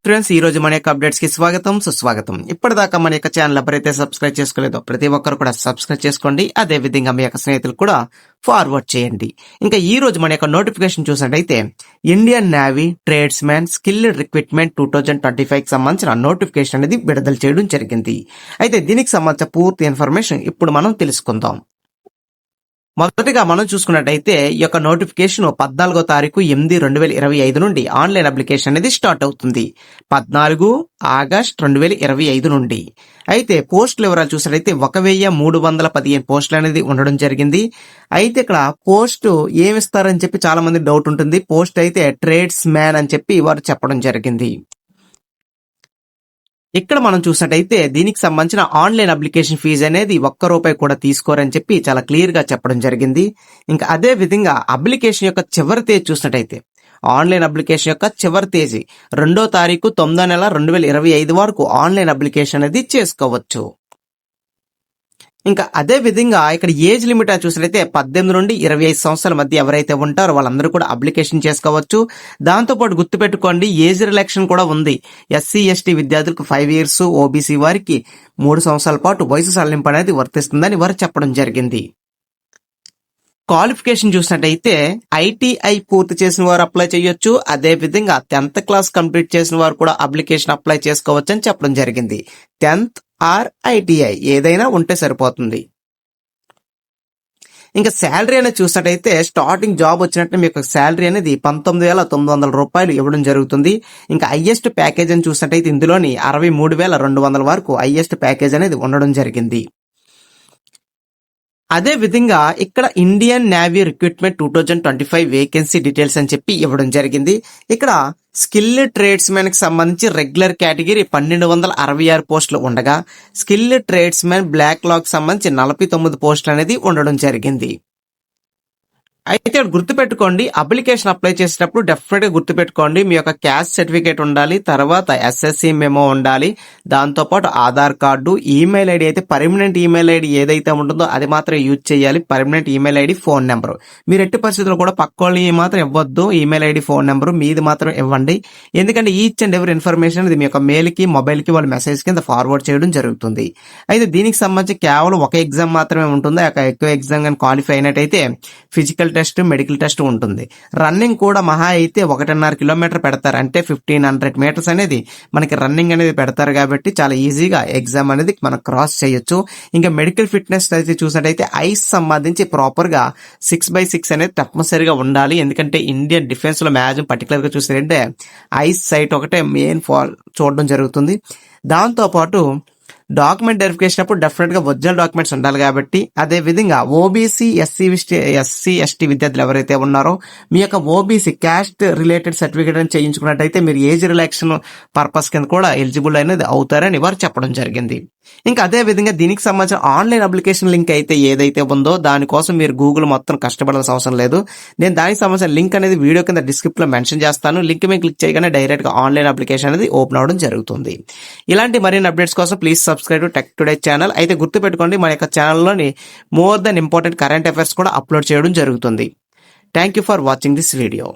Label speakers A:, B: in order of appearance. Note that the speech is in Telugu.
A: ఫ్రెండ్స్, ఈ రోజు మన యొక్క అప్డేట్స్ కి స్వాగతం సుస్వాగతం. ఇప్పటిదాకా మన యొక్క ఛానల్ ఎవరైతే సబ్స్క్రైబ్ చేసుకోలేదో ప్రతి ఒక్కరు కూడా సబ్స్క్రైబ్ చేసుకోండి. అదే విధంగా మీ యొక్క స్నేహితులు కూడా ఫార్వర్డ్ చేయండి. ఇంకా ఈ రోజు మన యొక్క నోటిఫికేషన్ చూసినట్టయితే Indian navy trades man skilled recruitment 2025 కి సంబంధించిన నోటిఫికేషన్ అనేది విడుదల చేయడం జరిగింది. అయితే దీనికి సంబంధించిన పూర్తి ఇన్ఫర్మేషన్ ఇప్పుడు మనం తెలుసుకుందాం. మొదటిగా మనం చూసుకున్నట్టయితే ఈ యొక్క నోటిఫికేషన్ 14వ తారీఖు 8/2025 నుండి ఆన్లైన్ అప్లికేషన్ అనేది స్టార్ట్ అవుతుంది. 14 ఆగస్ట్ 2025 నుండి. అయితే పోస్టుల వివరాలు చూసినట్టయితే 1315 పోస్టులు అనేది ఉండడం జరిగింది. అయితే ఇక్కడ పోస్ట్ ఏమిస్తారని చెప్పి చాలా మంది డౌట్ ఉంటుంది. పోస్ట్ అయితే ట్రేడ్స్ మ్యాన్ అని చెప్పి వారు చెప్పడం జరిగింది. ఇక్కడ మనం చూసినట్టయితే దీనికి సంబంధించిన ఆన్లైన్ అప్లికేషన్ ఫీజు అనేది ₹1 కూడా తీసుకోరని చెప్పి చాలా క్లియర్ గా చెప్పడం జరిగింది. ఇంకా అదే విధంగా అప్లికేషన్ యొక్క చివరి తేదీ చూసినట్టయితే ఆన్లైన్ అప్లికేషన్ యొక్క చివరి తేదీ 2వ తారీఖు 9వ నెల 2025 వరకు ఆన్లైన్ అప్లికేషన్ అనేది చేసుకోవచ్చు. ఇంకా అదే విధంగా ఇక్కడ ఏజ్ లిమిట్ చూసినట్లయితే 18 నుండి 25 సంవత్సరాల మధ్య ఎవరైతే ఉంటారో వాళ్ళందరూ కూడా అప్లికేషన్ చేసుకోవచ్చు. దాంతో పాటు గుర్తుపెట్టుకోండి, ఏజ్ రిలాక్షన్ కూడా ఉంది. SC ST విద్యార్థులకు 5 years, ఓబీసీ వారికి 3 సంవత్సరాల పాటు వయసు సడలింపు అనేది వర్తిస్తుందని వారు చెప్పడం జరిగింది. క్వాలిఫికేషన్ చూసినట్టయితే ITI పూర్తి చేసిన వారు అప్లై చేయొచ్చు. అదే విధంగా 10th క్లాస్ కంప్లీట్ చేసిన వారు కూడా అప్లికేషన్ అప్లై చేసుకోవచ్చు అని చెప్పడం జరిగింది. 10th ఆర్ ITI ఏదైనా ఉంటే సరిపోతుంది. ఇంకా శాలరీ అనేది చూసినట్టయితే స్టార్టింగ్ జాబ్ వచ్చినట్టు మీకు శాలరీ అనేది ₹19,900 ఇవ్వడం జరుగుతుంది. ఇంకా హైయెస్ట్ ప్యాకేజ్ అని చూసినట్టయితే ఇందులోని 63,200 వరకు హైయెస్ట్ ప్యాకేజ్ అనేది ఉండడం జరిగింది. అదే విధంగా ఇక్కడ Indian navy recruitment 2025 vacancy details అని చెప్పి ఇవ్వడం జరిగింది. ఇక్కడ స్కిల్డ్ ట్రేడ్స్ మ్యాన్ కి సంబంధించి రెగ్యులర్ కేటగిరీ 1266 పోస్టులు ఉండగా skilled tradesman backlog సంబంధించి 49 పోస్టులు అనేది ఉండడం జరిగింది. అయితే గుర్తుపెట్టుకోండి, అప్లికేషన్ అప్లై చేసేటప్పుడు డెఫినెట్ గా గుర్తుపెట్టుకోండి, మీ యొక్క క్యాస్ట్ సర్టిఫికేట్ ఉండాలి, తర్వాత SSC మెమో ఉండాలి, దాంతో పాటు ఆధార్ కార్డు, ఈమెయిల్ ఐడి అయితే పర్మనెంట్ ఈమెయిల్ ఐడి ఏదైతే ఉంటుందో అది మాత్రం యూజ్ చేయాలి. Permanent email ID, phone number మీరు ఎట్టి పరిస్థితుల్లో కూడా పక్కోళ్ళని మాత్రం ఇవ్వద్దు. ఈమెయిల్ ఐడి, ఫోన్ నెంబర్ మీది మాత్రం ఇవ్వండి. ఎందుకంటే ఈచ్ అండ్ ఎవరి ఇన్ఫర్మేషన్ అనేది మీ యొక్క మెయిల్ కి, మొబైల్ కి, వాళ్ళ మెసేజ్ కింద ఫార్వర్డ్ చేయడం జరుగుతుంది. అయితే దీనికి సంబంధించి కేవలం ఒక ఎగ్జామ్ మాత్రమే ఉంటుంది. ఎక్కువ ఎగ్జామ్ కానీ క్వాలిఫై అయినట్టయితే ఫిజికల్ టెస్ట్, మెడికల్ టెస్ట్ ఉంటుంది. రన్నింగ్ కూడా మహా అయితే 1.5 కిలోమీటర్ పెడతారు. అంటే 1500 meters అనేది మనకి రన్నింగ్ అనేది పెడతారు కాబట్టి చాలా ఈజీగా ఎగ్జామ్ అనేది మనం క్రాస్ చేయొచ్చు. ఇంకా మెడికల్ ఫిట్నెస్ అయితే చూసినట్టయితే ఐస్ సంబంధించి ప్రాపర్ గా 6/6 అనేది తప్పనిసరిగా ఉండాలి. ఎందుకంటే ఇండియన్ డిఫెన్స్ లో మ్యాక్సిమం పర్టికులర్ గా చూసారంటే ఐస్ సైట్ ఒకటే మెయిన్ చూడడం జరుగుతుంది. దాంతో పాటు డాక్యుమెంట్ వెరిఫికేషన్ అప్పుడు డెఫినెట్ గా ఒరిజినల్ డాక్యుమెంట్స్ ఉండాలి కాబట్టి, అదే విధంగా ఓబీసీ SC ST విద్యార్థులు ఎవరైతే ఉన్నారో మీ యొక్క ఓబీసీ క్యాస్ట్ రిలేటెడ్ సర్టిఫికేట్ అని చేయించుకున్నట్టయితే మీరు ఏజ్ రిలాక్షన్ పర్పస్ కింద కూడా ఎలిజిబుల్ అనేది అవుతారని వారు చెప్పడం జరిగింది. ఇంకా అదే విధంగా దీనికి సంబంధించిన ఆన్లైన్ అప్లికేషన్ లింక్ అయితే ఏదైతే ఉందో దానికోసం మీరు గూగుల్ మొత్తం కష్టపడాల్సిన అవసరం లేదు. నేను దానికి సంబంధించిన లింక్ అనేది వీడియో కింద డిస్క్రిప్షన్ లో మెన్షన్ చేస్తాను. లింక్ మీద క్లిక్ చేయగానే డైరెక్ట్ గా ఆన్లైన్ అప్లికేషన్ అనేది ఓపెన్ అవడం జరుగుతుంది. ఇలాంటి మరిన్ని అప్డేట్స్ కోసం please subscribe to Tech Today channel. అయితే గుర్తుపెట్టుకోండి, మన యొక్క ఛానల్లోని more than important current affairs కూడా అప్లోడ్ చేయడం జరుగుతుంది. Thank you for watching this video.